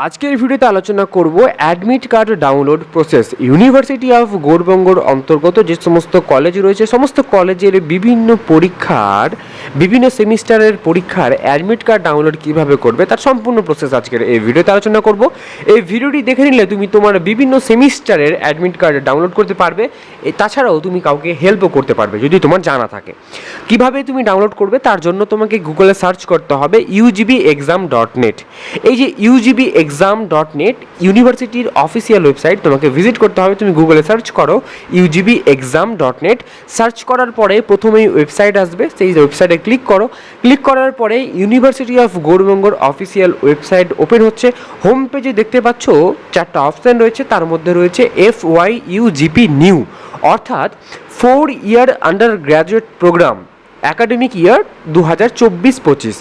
আজকের ভিডিওতে আলোচনা করব admit card download process. University of গৌড়বঙ্গর অন্তর্গত যে সমস্ত কলেজ রয়েছে সমস্ত কলেজের বিভিন্ন সেমিস্টারের পরীক্ষার অ্যাডমিট কার্ড ডাউনলোড কিভাবে করবে তার সম্পূর্ণ প্রসেস আজকের এই ভিডিওতে আলোচনা করব। এই ভিডিওটি দেখে নিলে তুমি তোমার বিভিন্ন সেমিস্টারের অ্যাডমিট কার্ড ডাউনলোড করতে পারবে। তাছাড়াও তুমি কাউকে হেল্পও করতে পারবে যদি তোমার জানা থাকে। কিভাবে তুমি ডাউনলোড করবে তার জন্য তোমাকে গুগলে সার্চ করতে হবে UGB-exam.net। এই যে UGB-exam.net ইউনিভার্সিটির অফিসিয়াল ওয়েবসাইট, তোমাকে ভিজিট করতে হবে। তুমি গুগলে সার্চ করো UGB-exam.net, সার্চ করার পরে প্রথমেই ওয়েবসাইট আসবে, সেই ওয়েবসাইটে ক্লিক করো। ক্লিক করার পরে ইউনিভার্সিটি অফ গৌড়বঙ্গর অফিসিয়াল ওয়েবসাইট ওপেন হচ্ছে। হোম পেজে দেখতে পাচ্ছ চারটা অপশান রয়েছে, তার মধ্যে রয়েছে FYUGP নিউ, অর্থাৎ 4 year under graduate programme academic year 2024-25।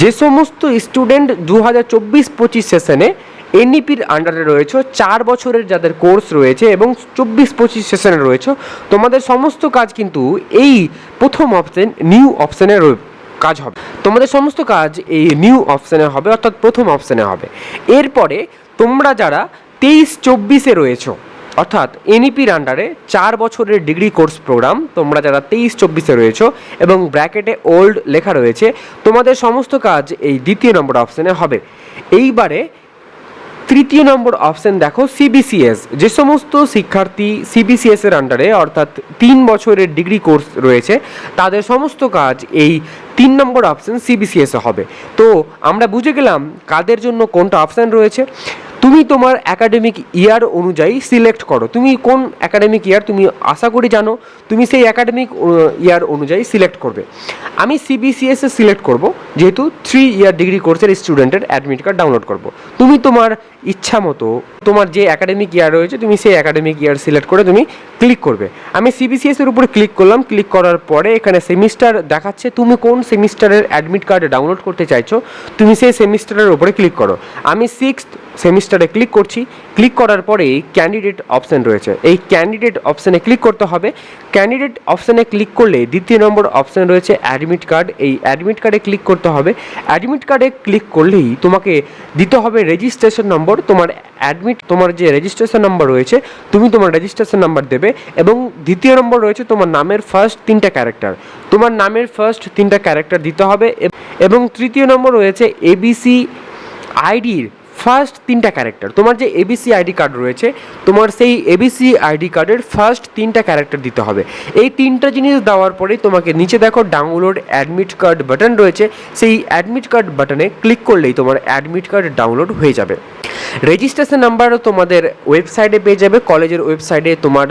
যে সমস্ত স্টুডেন্ট 2024-25 সেশনে এনইপির আন্ডারে রয়েছে, 4 বছরের যাদের কোর্স রয়েছে এবং 24-25 সেশনে রয়েছে, তোমাদের সমস্ত কাজ কিন্তু এই প্রথম অপশান নিউ অপশানের কাজ হবে। তোমাদের সমস্ত কাজ এই নিউ অপশানে হবে, অর্থাৎ প্রথম অপশানে হবে। এরপরে তোমরা যারা 23-24-এ রয়েছে, অর্থাৎ এনইপির আন্ডারে 4 বছরের ডিগ্রি কোর্স প্রোগ্রাম, তোমরা যারা 23-24-এ রয়েছে এবং ব্র্যাকেটে ওল্ড লেখা রয়েছে, তোমাদের সমস্ত কাজ এই দ্বিতীয় নম্বর অপশানে হবে। এইবারে তৃতীয় নম্বর অপশান দেখো CBCS। যে সমস্ত শিক্ষার্থী CBCS এর আন্ডারে অর্থাৎ 3 বছরের ডিগ্রি কোর্স রয়েছে, তাদের সমস্ত কাজ এই 3 নম্বর অপশান CBCS হবে। তো আমরা বুঝে গেলাম কাদের জন্য কোনটা অপশান রয়েছে। তুমি তোমার একাডেমিক ইয়ার অনুযায়ী সিলেক্ট করো, তুমি কোন একাডেমিক ইয়ার তুমি আশা করি জানো, তুমি সেই একাডেমিক ইয়ার অনুযায়ী সিলেক্ট করবে। আমি CBCS এ সিলেক্ট করব, যেহেতু 3 ইয়ার ডিগ্রি কোর্সের স্টুডেন্টের অ্যাডমিট কার্ড ডাউনলোড করব। তুমি তোমার ইচ্ছা মতো তোমার যে একাডেমিক ইয়ার রয়েছে তুমি সেই একাডেমিক ইয়ার সিলেক্ট করে তুমি ক্লিক করবে। আমি CBCS এর উপরে ক্লিক করলাম। ক্লিক করার পরে এখানে সেমিস্টার দেখাচ্ছে, তুমি কোন সেমিস্টারের অ্যাডমিট কার্ড ডাউনলোড করতে চাইছো তুমি সেই সেমিস্টারের উপরে ক্লিক করো। আমি 6th সেমিস্টারে ক্লিক করছি। ক্লিক করার পরে ক্যান্ডিডেট অপশান রয়েছে, এই ক্যান্ডিডেট অপশানে ক্লিক করতে হবে। ক্যান্ডিডেট অপশানে ক্লিক করলে দ্বিতীয় নম্বর অপশান রয়েছে অ্যাডমিট কার্ড, এই অ্যাডমিট কার্ডে ক্লিক করতে হবে। অ্যাডমিট কার্ডে ক্লিক করলেই তোমাকে দিতে হবে রেজিস্ট্রেশন নম্বর। তোমার যে রেজিস্ট্রেশন নম্বর রয়েছে তুমি তোমার রেজিস্ট্রেশন নাম্বার দেবে, এবং দ্বিতীয় নম্বর রয়েছে তোমার নামের ফার্স্ট 3টা ক্যারেক্টার, তোমার নামের ফার্স্ট 3টা ক্যারেক্টার দিতে হবে। এবং তৃতীয় নম্বর রয়েছে ABC আইডির ফার্স্ট 3টা ক্যারেক্টার। তোমার যে ABC আইডি কার্ড রয়েছে তোমার সেই ABC আইডি কার্ডের ফার্স্ট 3টা ক্যারেক্টার দিতে হবে। এই 3টা জিনিস দেওয়ার পরে তোমাকে নিচে দেখো ডাউনলোড অ্যাডমিট কার্ড বাটন রয়েছে, সেই অ্যাডমিট কার্ড বাটনে ক্লিক করলেই তোমার অ্যাডমিট কার্ড ডাউনলোড হয়ে যাবে। রেজিস্ট্রেশন নাম্বারও তোমাদের ওয়েবসাইটে পেয়ে যাবে, কলেজের ওয়েবসাইটে তোমার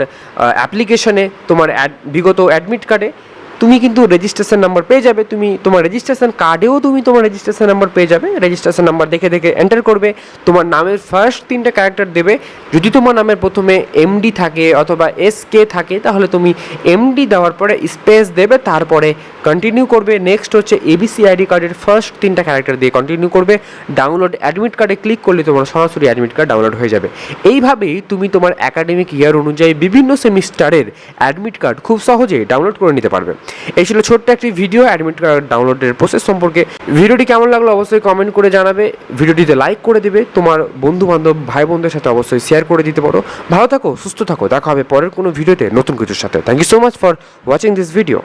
অ্যাপ্লিকেশনে তোমার বিগত অ্যাডমিট কার্ডে তুমি কিন্তু রেজিস্ট্রেশন নাম্বার পেয়ে যাবে। তুমি তোমার রেজিস্ট্রেশন কার্ডেও তুমি তোমার রেজিস্ট্রেশন নাম্বার পেয়ে যাবে। রেজিস্ট্রেশন নাম্বার দেখে এন্টার করবে, তোমার নামের ফার্স্ট 3টা ক্যারেক্টার দেবে। যদি তোমার নামের প্রথমে MD থাকে অথবা SK থাকে তাহলে তুমি MD দেওয়ার পরে স্পেস দেবে, তারপরে কন্টিনিউ করবে। নেক্সট হচ্ছে ABC আইডি কার্ডের ফার্স্ট 3টা ক্যারেক্টার দিয়ে কন্টিনিউ করবে। ডাউনলোড অ্যাডমিট কার্ডে ক্লিক করলে তোমার সরাসরি অ্যাডমিট কার্ড ডাউনলোড হয়ে যাবে। এইভাবেই তুমি তোমার একাডেমিক ইয়ার অনুযায়ী বিভিন্ন সেমিস্টারের অ্যাডমিট কার্ড খুব সহজেই ডাউনলোড করে নিতে পারবে। এই ছিল ছোট্ট একটি ভিডিও অ্যাডমিট কার্ড ডাউনলোডের প্রসেস সম্পর্কে। ভিডিওটি কেমন লাগলো অবশ্যই কমেন্ট করে জানাবে, ভিডিওটিতে লাইক করে দিবে, তোমার বন্ধু বান্ধব ভাই বোনদের সাথে অবশ্যই শেয়ার করে দিতে পারো। ভালো থাকো, সুস্থ থাকো, দেখা হবে পরের কোনো ভিডিওতে নতুন কিছুর সাথে। Thank you so much for watching this video.